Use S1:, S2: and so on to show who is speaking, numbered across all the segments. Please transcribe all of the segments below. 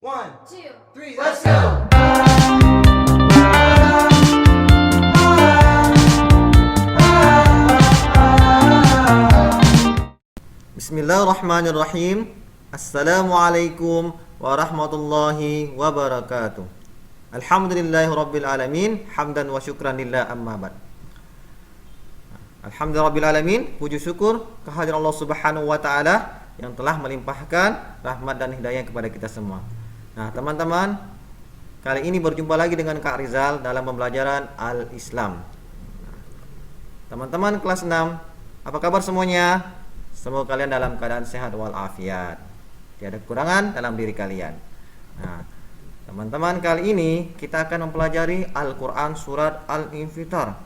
S1: One,
S2: two,
S1: three, let's go! Bismillahirrahmanirrahim. Assalamualaikum warahmatullahi wabarakatuh. Alhamdulillahi rabbil alamin. Hamdan wa syukran lillah amma ba'd. Alhamdulillah rabbil alamin. Puji syukur kehadiran Allah subhanahu wa ta'ala yang telah melimpahkan rahmat dan hidayah kepada kita semua. Nah teman-teman, kali ini berjumpa lagi dengan Kak Rizal dalam pembelajaran Al-Islam. Teman-teman kelas 6, apa kabar semuanya? Semoga kalian dalam keadaan sehat walafiat, tiada kekurangan dalam diri kalian. Nah teman-teman, kali ini kita akan mempelajari Al-Quran surat Al-Infitar.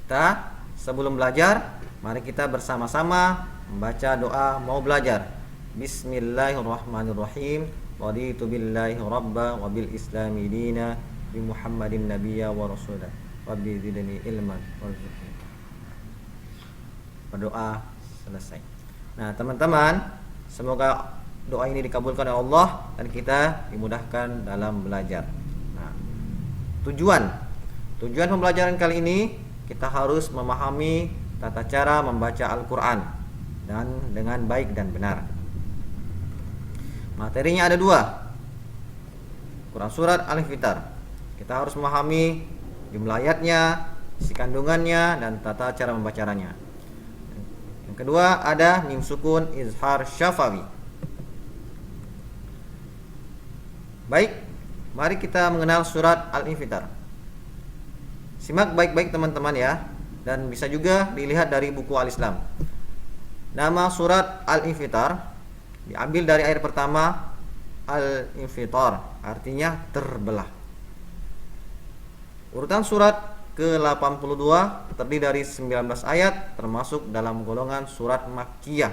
S1: Kita sebelum belajar, mari kita bersama-sama membaca doa mau belajar. Bismillahirrahmanirrahim. Raditu billahi rabba wa bil islami dina bi Muhammadin nabiyya wa rasulah. Rabbi zidni ilman warzuqni. Berdoa selesai. Nah, teman-teman, semoga doa ini dikabulkan oleh Allah dan kita dimudahkan dalam belajar. Nah, tujuan pembelajaran kali ini kita harus memahami tata cara membaca Al-Quran dan dengan baik dan benar. Materinya ada dua, Quran surat Al-Infitar. Kita harus memahami jumlah ayatnya, isi kandungannya, dan tata cara membacaranya. Yang kedua ada mim sukun izhar syafawi. Baik, mari kita mengenal surat Al-Infitar. Simak baik-baik teman-teman ya, dan bisa juga dilihat dari buku Al-Islam. Nama surat Al-Infitar diambil dari ayat pertama, Al-Infitar, artinya terbelah. Urutan surat ke-82 terdiri dari 19 ayat, termasuk dalam golongan surat Makkiyah.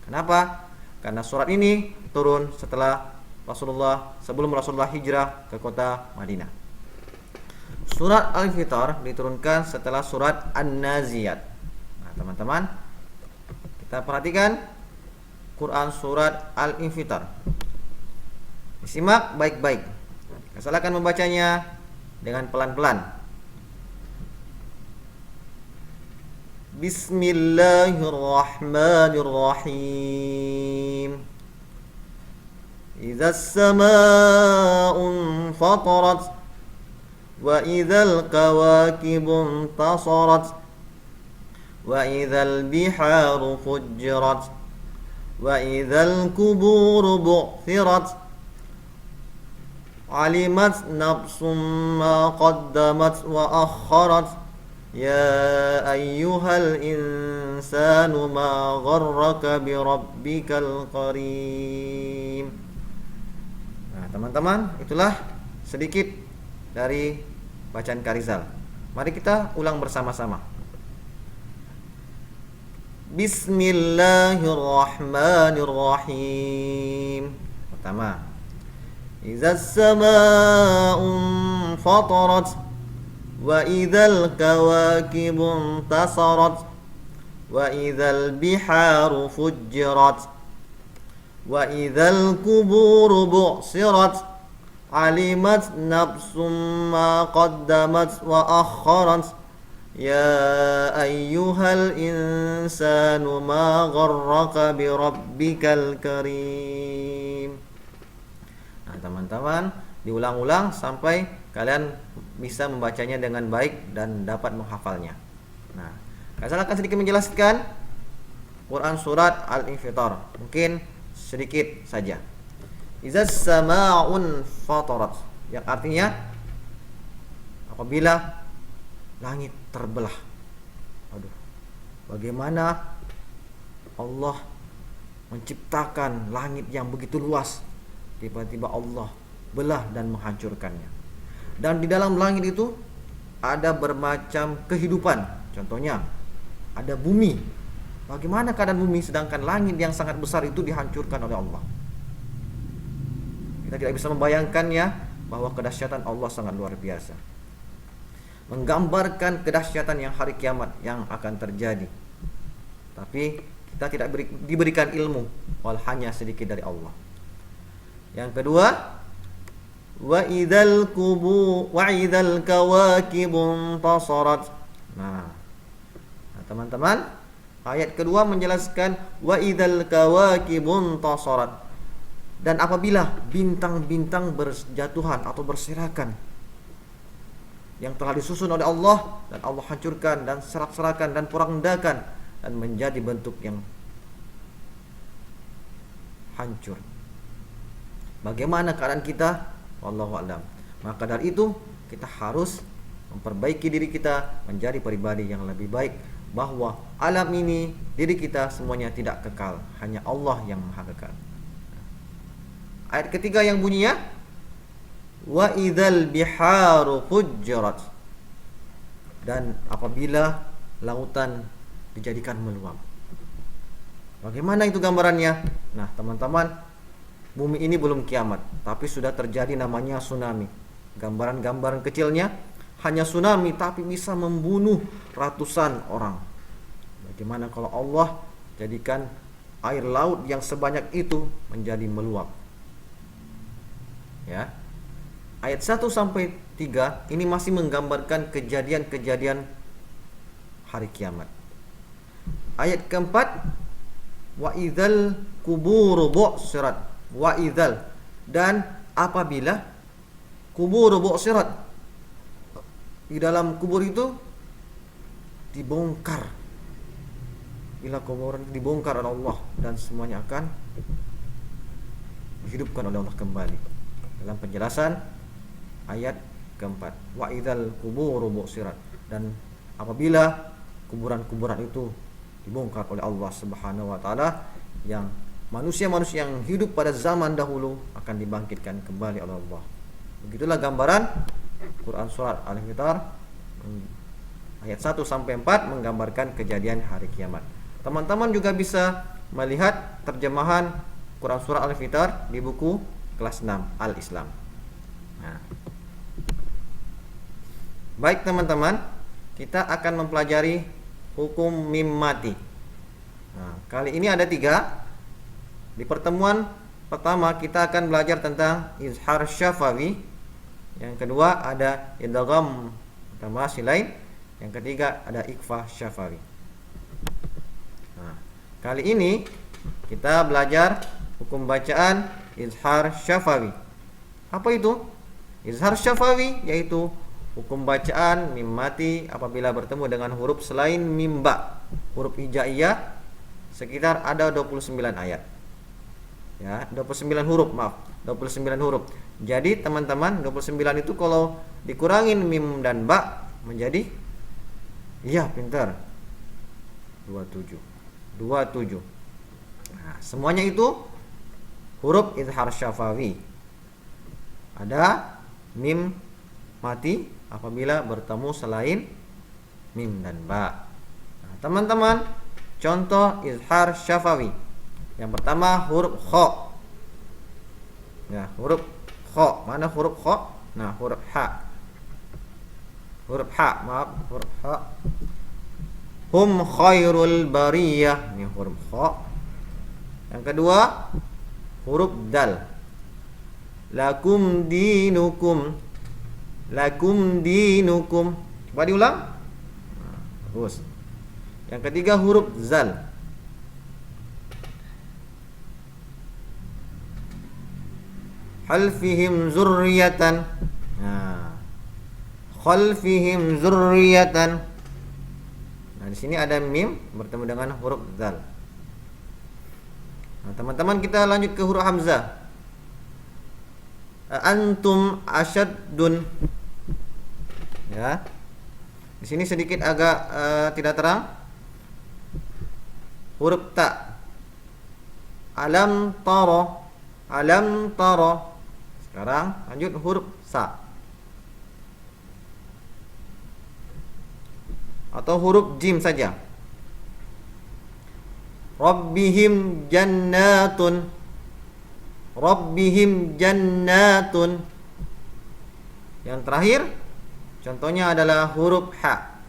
S1: Kenapa? Karena surat ini turun sebelum Rasulullah hijrah ke kota Madinah. Surat Al-Infitar diturunkan setelah surat An-Naziyat. Nah, teman-teman, kita perhatikan Quran surat Al-Infitar. Disimak baik-baik. Silakan membacanya dengan pelan-pelan. Bismillahirrahmanirrahim. Idzas samaa'un fatarat wa idzal kawakibu intasarat wa idzal biharu fujjirat wa idzal kuburu bu'thirat alimat nafsum ma qaddamat wa akharat ya ayyuhal insanu ma gharraka bi rabbikal karim. Nah teman-teman, itulah sedikit dari bacaan Kak Rizal. Mari kita ulang bersama-sama. Bismillahirrahmanirrahim. Pertama, Idzas samaa'un fatarat wa idzal kawakibu intasarat wa idzal biharu fujjirat wa idzal kuburu bu'sirat alimat nafsum ma qaddamat wa akharat ya ayyuhal insanu ma gharraka bi rabbikal karim. Nah teman-teman, diulang-ulang sampai kalian bisa membacanya dengan baik dan dapat menghafalnya. Nah, saya akan sedikit menjelaskan Quran surat Al-Infitar, mungkin sedikit saja. Idzas samaa'un fatarat, yang artinya apabila langit terbelah. Aduh, bagaimana Allah menciptakan langit yang begitu luas, tiba-tiba Allah belah dan menghancurkannya. Dan di dalam langit itu ada bermacam kehidupan. Contohnya ada bumi. Bagaimana keadaan bumi sedangkan langit yang sangat besar itu dihancurkan oleh Allah? Kita tidak bisa membayangkannya, bahwa kedahsyatan Allah sangat luar biasa, menggambarkan kedahsyatan yang hari kiamat yang akan terjadi. Tapi Kita tidak diberikan ilmu, wal hanya sedikit dari Allah. Yang kedua, wa idzal kawakibun tasarat. Nah, teman-teman, ayat kedua menjelaskan wa idzal kawakibun tasarat. Dan apabila bintang-bintang berjatuhan atau berserakan yang telah disusun oleh Allah, dan Allah hancurkan dan serak-serakan dan porak-porandakan dan menjadi bentuk yang hancur. Bagaimana keadaan kita? Wallahu a'lam. Maka dari itu kita harus memperbaiki diri kita menjadi pribadi yang lebih baik, bahwa alam ini, diri kita semuanya tidak kekal, hanya Allah yang maha kekal. Ayat ketiga yang bunyinya wa idzal biharu fujjarat. Dan apabila lautan dijadikan meluap. Bagaimana itu gambarannya? Nah, teman-teman, bumi ini belum kiamat, tapi sudah terjadi namanya tsunami. Gambaran-gambaran kecilnya hanya tsunami tapi bisa membunuh ratusan orang. Bagaimana kalau Allah jadikan air laut yang sebanyak itu menjadi meluap? Ya. Ayat 1 sampai 3 ini masih menggambarkan kejadian-kejadian hari kiamat. Ayat keempat, wa idzal kuburu bu'sirat. Wa idzal, dan apabila kuburu bu'sirat, di dalam kubur itu dibongkar. Bila kuburan dibongkar oleh Allah dan semuanya akan dihidupkan oleh Allah kembali. Dalam penjelasan ayat keempat, wa idzal kuburu bu'sirat, dan apabila kuburan-kuburan itu dibongkar oleh Allah Subhanahu wa taala, yang manusia-manusia yang hidup pada zaman dahulu akan dibangkitkan kembali oleh Allah. Begitulah gambaran Quran surat Al-Infitar ayat 1 sampai 4 menggambarkan kejadian hari kiamat. Teman-teman juga bisa melihat terjemahan Quran surah Al-Infitar di buku kelas 6 Al-Islam. Nah. Baik teman-teman, kita akan mempelajari hukum mim mati. Nah, kali ini ada 3. Di pertemuan pertama kita akan belajar tentang izhar syafawi. Yang kedua ada idgham mutamatsilain. Yang ketiga ada ikhfa syafawi. Nah, kali ini kita belajar hukum bacaan izhar syafawi. Apa itu? Izhar syafawi yaitu hukum bacaan mim mati apabila bertemu dengan huruf selain mim ba, huruf hijaiyah, sekitar ada 29 ayat. Ya, 29 huruf, maaf, 29 huruf. Jadi teman-teman, 29 itu kalau dikurangin mim dan ba menjadi, iya pintar, 27. Nah, semuanya itu huruf izhar syafawi. Ada mim mati apabila bertemu selain mim dan ba. Nah, teman-teman, contoh izhar syafawi. Yang pertama huruf kha. Ya, huruf kha. Mana huruf kha? Nah, huruf ha. Huruf ha, maaf, huruf ha. Hum khairul bariyah. Ini huruf kha. Yang kedua huruf dal. Lakum dinukum. Lakum dinukum. Coba diulang. Nah, bagus. Yang ketiga huruf zal. Khalfihim zurriyatan. Nah, khalfihim zurriyatan. Nah, di sini ada mim bertemu dengan huruf zal. Nah, teman-teman kita lanjut ke huruf hamzah. Antum asyaddun. Ya. Di sini sedikit agak tidak terang. Huruf ta. Alam tara. Alam tara. Sekarang lanjut huruf sa. Atau huruf jim saja. Rabbihim jannatun. Rabbihim jannatun. Yang terakhir contohnya adalah huruf ha.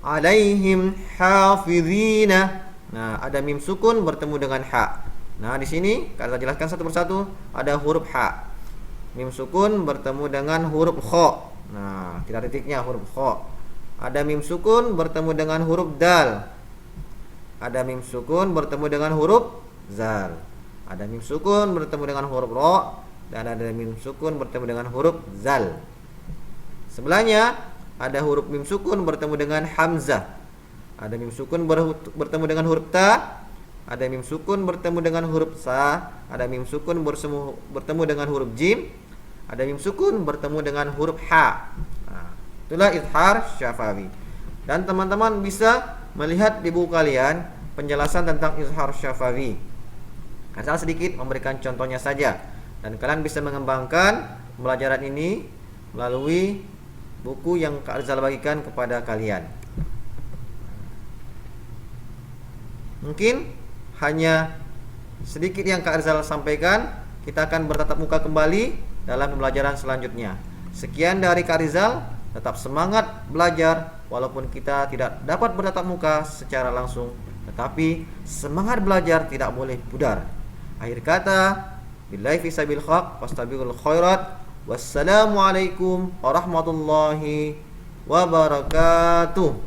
S1: Alaihim hafizina. Nah, ada mim sukun bertemu dengan ha. Nah, di sini kita jelaskan satu persatu. Ada huruf ha. Mim sukun bertemu dengan huruf kha. Nah, tidak titiknya huruf kha. Ada mim sukun bertemu dengan huruf dal. Ada mim sukun bertemu dengan huruf zal. Ada mim sukun bertemu dengan huruf ra, dan ada mim sukun bertemu dengan huruf zal. Sebelahnya ada huruf mim sukun bertemu dengan hamzah. Ada mim sukun bertemu dengan huruf ta. Ada mim sukun bertemu dengan huruf sa. Ada mim sukun bertemu dengan huruf jim. Ada mim sukun bertemu dengan huruf ha. Nah, itulah izhar syafawi. Dan teman-teman bisa melihat di buku kalian penjelasan tentang izhar syafawi. Asal sedikit memberikan contohnya saja, dan kalian bisa mengembangkan pembelajaran ini melalui buku yang Kak Arzal bagikan kepada kalian. Mungkin hanya sedikit yang Kak Arzal sampaikan. Kita akan bertatap muka kembali dalam pembelajaran selanjutnya. Sekian dari Kak Arzal. Tetap semangat belajar walaupun kita tidak dapat bertatap muka secara langsung, tetapi semangat belajar tidak boleh pudar. Akhir kata, billahi fisabil haq wastabiqul khairat. Wassalamualaikum warahmatullahi wabarakatuh.